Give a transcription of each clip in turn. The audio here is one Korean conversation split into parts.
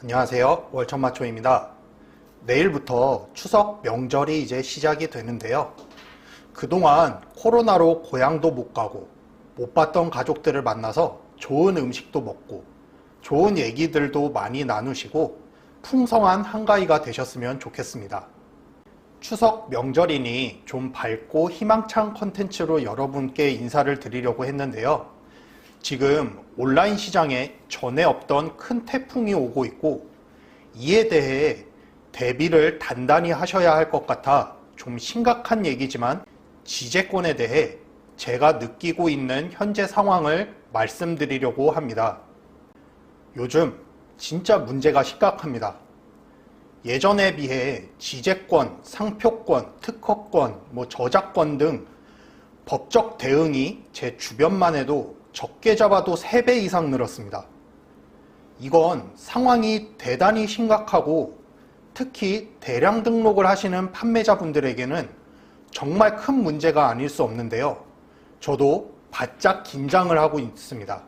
안녕하세요. 월천마초입니다. 내일부터 추석 명절이 이제 시작이 되는데요. 그동안 코로나로 고향도 못 가고 못 봤던 가족들을 만나서 좋은 음식도 먹고 좋은 얘기들도 많이 나누시고 풍성한 한가위가 되셨으면 좋겠습니다. 추석 명절이니 좀 밝고 희망찬 컨텐츠로 여러분께 인사를 드리려고 했는데요. 지금 온라인 시장에 전에 없던 큰 태풍이 오고 있고 이에 대해 대비를 단단히 하셔야 할 것 같아 좀 심각한 얘기지만 지재권에 대해 제가 느끼고 있는 현재 상황을 말씀드리려고 합니다. 요즘 진짜 문제가 심각합니다. 예전에 비해 지재권, 상표권, 특허권, 저작권 등 법적 대응이 제 주변만 해도 적게 잡아도 3배 이상 늘었습니다. 이건 상황이 대단히 심각하고 특히 대량 등록을 하시는 판매자분들에게는 정말 큰 문제가 아닐 수 없는데요. 저도 바짝 긴장을 하고 있습니다.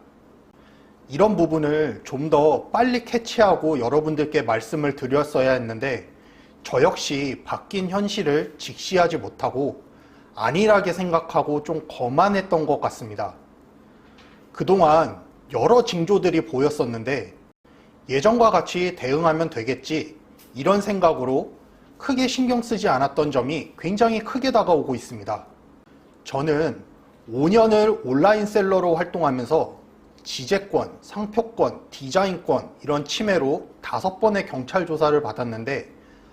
이런 부분을 좀 더 빨리 캐치하고 여러분들께 말씀을 드렸어야 했는데 저 역시 바뀐 현실을 직시하지 못하고 안일하게 생각하고 좀 거만했던 것 같습니다. 그동안 여러 징조들이 보였었는데 예전과 같이 대응하면 되겠지 이런 생각으로 크게 신경 쓰지 않았던 점이 굉장히 크게 다가오고 있습니다. 저는 5년을 온라인 셀러로 활동하면서 지재권, 상표권, 디자인권 이런 침해로 5번의 경찰 조사를 받았는데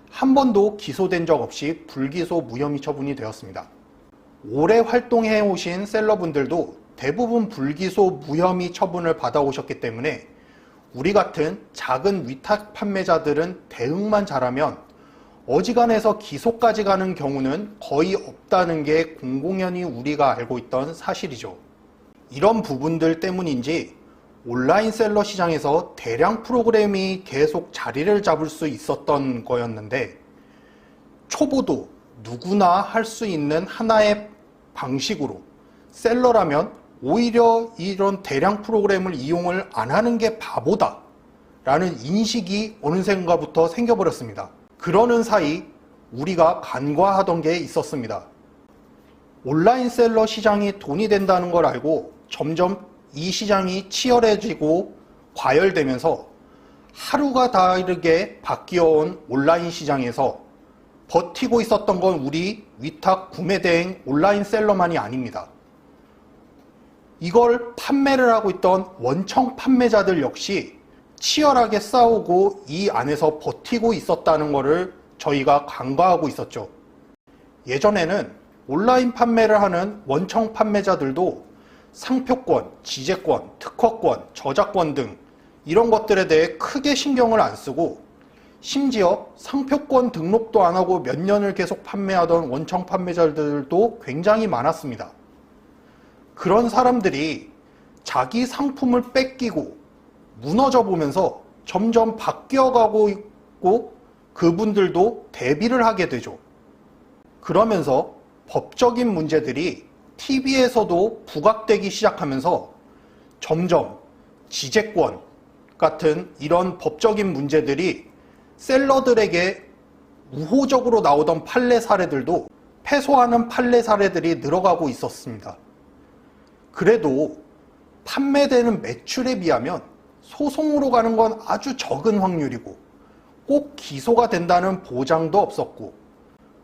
한 번도 기소된 적 없이 불기소 무혐의 처분이 되었습니다. 오래 활동해 오신 셀러분들도 대부분 불기소 무혐의 처분을 받아오셨기 때문에 우리 같은 작은 위탁 판매자들은 대응만 잘하면 어지간해서 기소까지 가는 경우는 거의 없다는 게 공공연히 우리가 알고 있던 사실이죠. 이런 부분들 때문인지 온라인 셀러 시장에서 대량 프로그램이 계속 자리를 잡을 수 있었던 거였는데 초보도 누구나 할 수 있는 하나의 방식으로 셀러라면 오히려 이런 대량 프로그램을 이용을 안 하는 게 바보다 라는 인식이 어느샌가부터 생겨버렸습니다. 그러는 사이 우리가 간과하던 게 있었습니다. 온라인 셀러 시장이 돈이 된다는 걸 알고 점점 이 시장이 치열해지고 과열되면서 하루가 다르게 바뀌어온 온라인 시장에서 버티고 있었던 건 우리 위탁 구매 대행 온라인 셀러만이 아닙니다. 이걸 판매를 하고 있던 원청 판매자들 역시 치열하게 싸우고 이 안에서 버티고 있었다는 것을 저희가 간과하고 있었죠. 예전에는 온라인 판매를 하는 원청 판매자들도 상표권, 지재권, 특허권, 저작권 등 이런 것들에 대해 크게 신경을 안 쓰고 심지어 상표권 등록도 안 하고 몇 년을 계속 판매하던 원청 판매자들도 굉장히 많았습니다. 그런 사람들이 자기 상품을 뺏기고 무너져 보면서 점점 바뀌어가고 있고 그분들도 대비를 하게 되죠. 그러면서 법적인 문제들이 TV에서도 부각되기 시작하면서 점점 지재권 같은 이런 법적인 문제들이 셀러들에게 우호적으로 나오던 판례 사례들도 패소하는 판례 사례들이 늘어가고 있었습니다. 그래도 판매되는 매출에 비하면 소송으로 가는 건 아주 적은 확률이고 꼭 기소가 된다는 보장도 없었고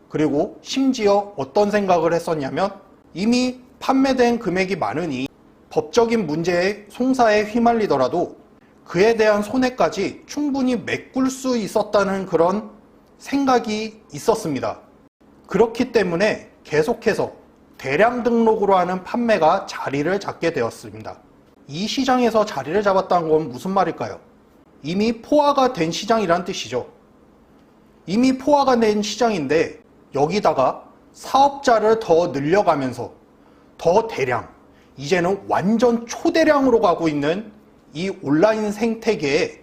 그리고 심지어 어떤 생각을 했었냐면 이미 판매된 금액이 많으니 법적인 문제에 송사에 휘말리더라도 그에 대한 손해까지 충분히 메꿀 수 있었다는 그런 생각이 있었습니다. 그렇기 때문에 계속해서 대량 등록으로 하는 판매가 자리를 잡게 되었습니다. 이 시장에서 자리를 잡았다는 건 무슨 말일까요? 이미 포화가 된 시장이란 뜻이죠. 이미 포화가 된 시장인데 여기다가 사업자를 더 늘려가면서 더 대량, 이제는 완전 초대량으로 가고 있는 이 온라인 생태계에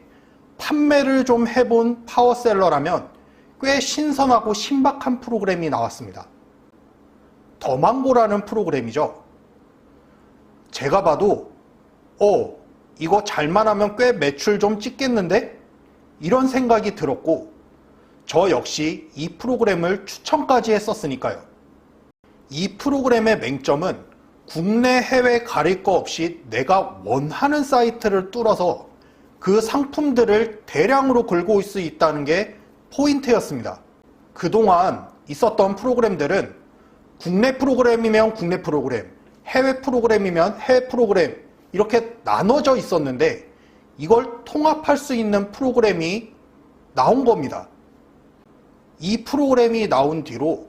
판매를 좀 해본 파워셀러라면 꽤 신선하고 신박한 프로그램이 나왔습니다. 더망고라는 프로그램이죠. 제가 봐도 이거 잘만 하면 꽤 매출 좀 찍겠는데? 이런 생각이 들었고 저 역시 이 프로그램을 추천까지 했었으니까요. 이 프로그램의 맹점은 국내 해외 가릴 거 없이 내가 원하는 사이트를 뚫어서 그 상품들을 대량으로 긁고 올 수 있다는 게 포인트였습니다. 그동안 있었던 프로그램들은 국내 프로그램이면 국내 프로그램, 해외 프로그램이면 해외 프로그램 이렇게 나눠져 있었는데 이걸 통합할 수 있는 프로그램이 나온 겁니다. 이 프로그램이 나온 뒤로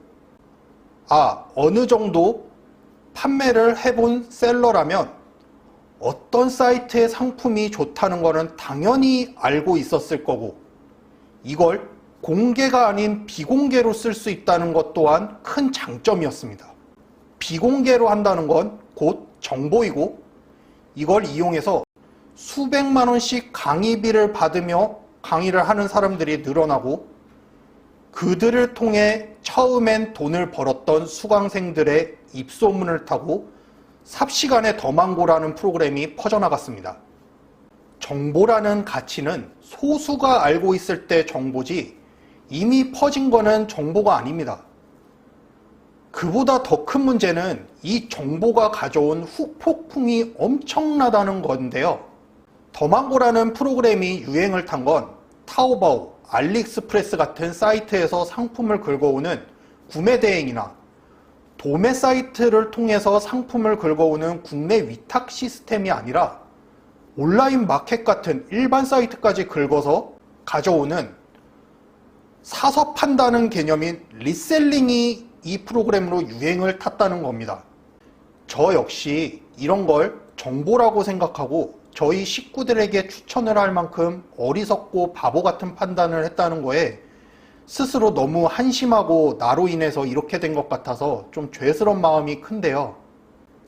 어느 정도 판매를 해본 셀러라면 어떤 사이트의 상품이 좋다는 것은 당연히 알고 있었을 거고 이걸 공개가 아닌 비공개로 쓸 수 있다는 것 또한 큰 장점이었습니다. 비공개로 한다는 건 곧 정보이고 이걸 이용해서 수백만 원씩 강의비를 받으며 강의를 하는 사람들이 늘어나고 그들을 통해 처음엔 돈을 벌었던 수강생들의 입소문을 타고 삽시간에 더망고라는 프로그램이 퍼져나갔습니다. 정보라는 가치는 소수가 알고 있을 때 정보지 이미 퍼진 거는 정보가 아닙니다. 그보다 더 큰 문제는 이 정보가 가져온 후폭풍이 엄청나다는 건데요. 더망고라는 프로그램이 유행을 탄 건 타오바오, 알리익스프레스 같은 사이트에서 상품을 긁어오는 구매 대행이나 도매 사이트를 통해서 상품을 긁어오는 국내 위탁 시스템이 아니라 온라인 마켓 같은 일반 사이트까지 긁어서 가져오는 사서 판다는 개념인 리셀링이 이 프로그램으로 유행을 탔다는 겁니다. 저 역시 이런 걸 정보라고 생각하고 저희 식구들에게 추천을 할 만큼 어리석고 바보 같은 판단을 했다는 거에 스스로 너무 한심하고 나로 인해서 이렇게 된 것 같아서 좀 죄스러운 마음이 큰데요.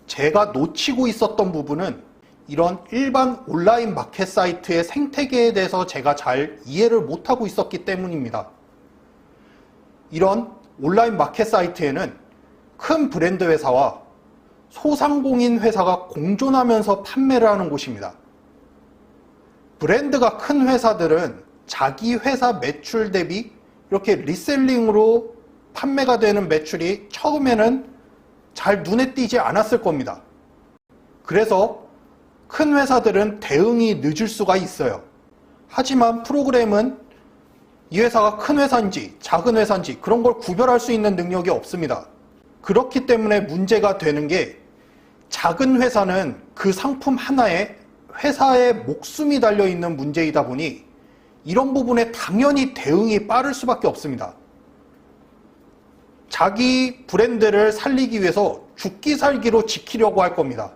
제가 놓치고 있었던 부분은 이런 일반 온라인 마켓 사이트의 생태계에 대해서 제가 잘 이해를 못하고 있었기 때문입니다. 이런 온라인 마켓 사이트에는 큰 브랜드 회사와 소상공인 회사가 공존하면서 판매를 하는 곳입니다. 브랜드가 큰 회사들은 자기 회사 매출 대비 이렇게 리셀링으로 판매가 되는 매출이 처음에는 잘 눈에 띄지 않았을 겁니다. 그래서 큰 회사들은 대응이 늦을 수가 있어요. 하지만 프로그램은 이 회사가 큰 회사인지 작은 회사인지 그런 걸 구별할 수 있는 능력이 없습니다. 그렇기 때문에 문제가 되는 게 작은 회사는 그 상품 하나에 회사의 목숨이 달려있는 문제이다 보니 이런 부분에 당연히 대응이 빠를 수밖에 없습니다. 자기 브랜드를 살리기 위해서 죽기 살기로 지키려고 할 겁니다.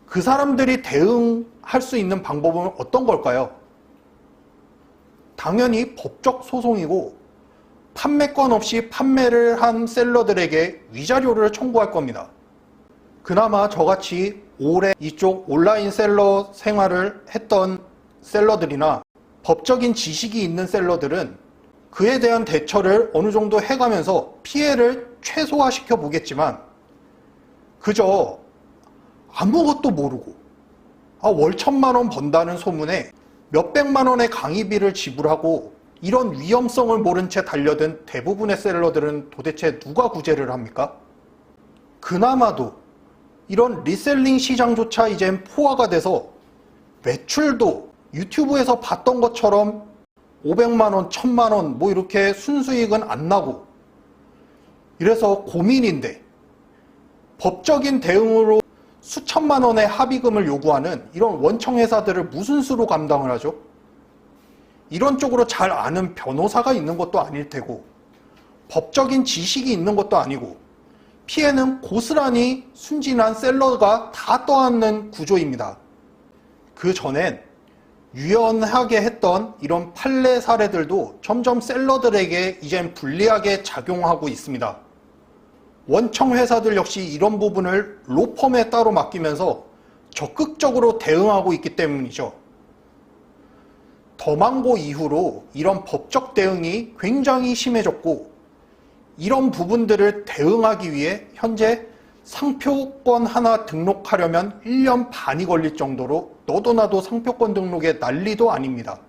그 사람들이 대응할 수 있는 방법은 어떤 걸까요? 당연히 법적 소송이고 판매권 없이 판매를 한 셀러들에게 위자료를 청구할 겁니다. 그나마 저같이 오래 이쪽 온라인 셀러 생활을 했던 셀러들이나 법적인 지식이 있는 셀러들은 그에 대한 대처를 어느 정도 해가면서 피해를 최소화시켜 보겠지만 그저 아무것도 모르고 월 1,000만 원 번다는 소문에 몇백만 원의 강의비를 지불하고 이런 위험성을 모른 채 달려든 대부분의 셀러들은 도대체 누가 구제를 합니까? 그나마도 이런 리셀링 시장조차 이젠 포화가 돼서 매출도 유튜브에서 봤던 것처럼 500만 원, 1,000만 원 뭐 이렇게 순수익은 안 나고 이래서 고민인데 법적인 대응으로 수천만 원의 합의금을 요구하는 이런 원청 회사들을 무슨 수로 감당을 하죠? 이런 쪽으로 잘 아는 변호사가 있는 것도 아닐 테고 법적인 지식이 있는 것도 아니고 피해는 고스란히 순진한 셀러가 다 떠안는 구조입니다. 그 전엔 유연하게 했던 이런 판례 사례들도 점점 셀러들에게 이젠 불리하게 작용하고 있습니다. 원청 회사들 역시 이런 부분을 로펌에 따로 맡기면서 적극적으로 대응하고 있기 때문이죠. 더망고 이후로 이런 법적 대응이 굉장히 심해졌고 이런 부분들을 대응하기 위해 현재 상표권 하나 등록하려면 1년 반이 걸릴 정도로 너도 나도 상표권 등록에 난리도 아닙니다.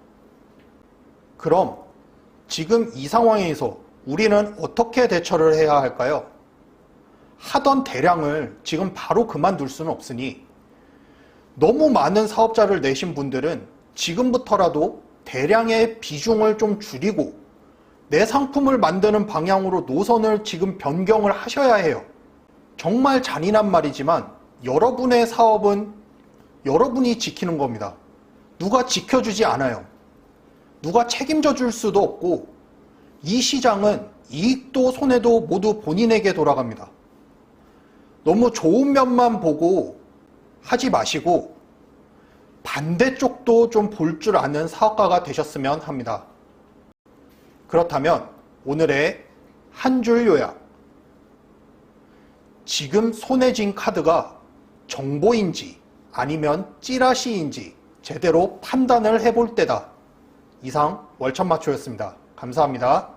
그럼 지금 이 상황에서 우리는 어떻게 대처를 해야 할까요? 하던 대량을 지금 바로 그만둘 수는 없으니 너무 많은 사업자를 내신 분들은 지금부터라도 대량의 비중을 좀 줄이고 내 상품을 만드는 방향으로 노선을 지금 변경을 하셔야 해요. 정말 잔인한 말이지만 여러분의 사업은 여러분이 지키는 겁니다. 누가 지켜주지 않아요. 누가 책임져 줄 수도 없고 이 시장은 이익도 손해도 모두 본인에게 돌아갑니다. 너무 좋은 면만 보고 하지 마시고 반대쪽도 좀 볼 줄 아는 사업가가 되셨으면 합니다. 그렇다면 오늘의 한 줄 요약. 지금 손에 쥔 카드가 정보인지 아니면 찌라시인지 제대로 판단을 해볼 때다. 이상 월천마초였습니다. 감사합니다.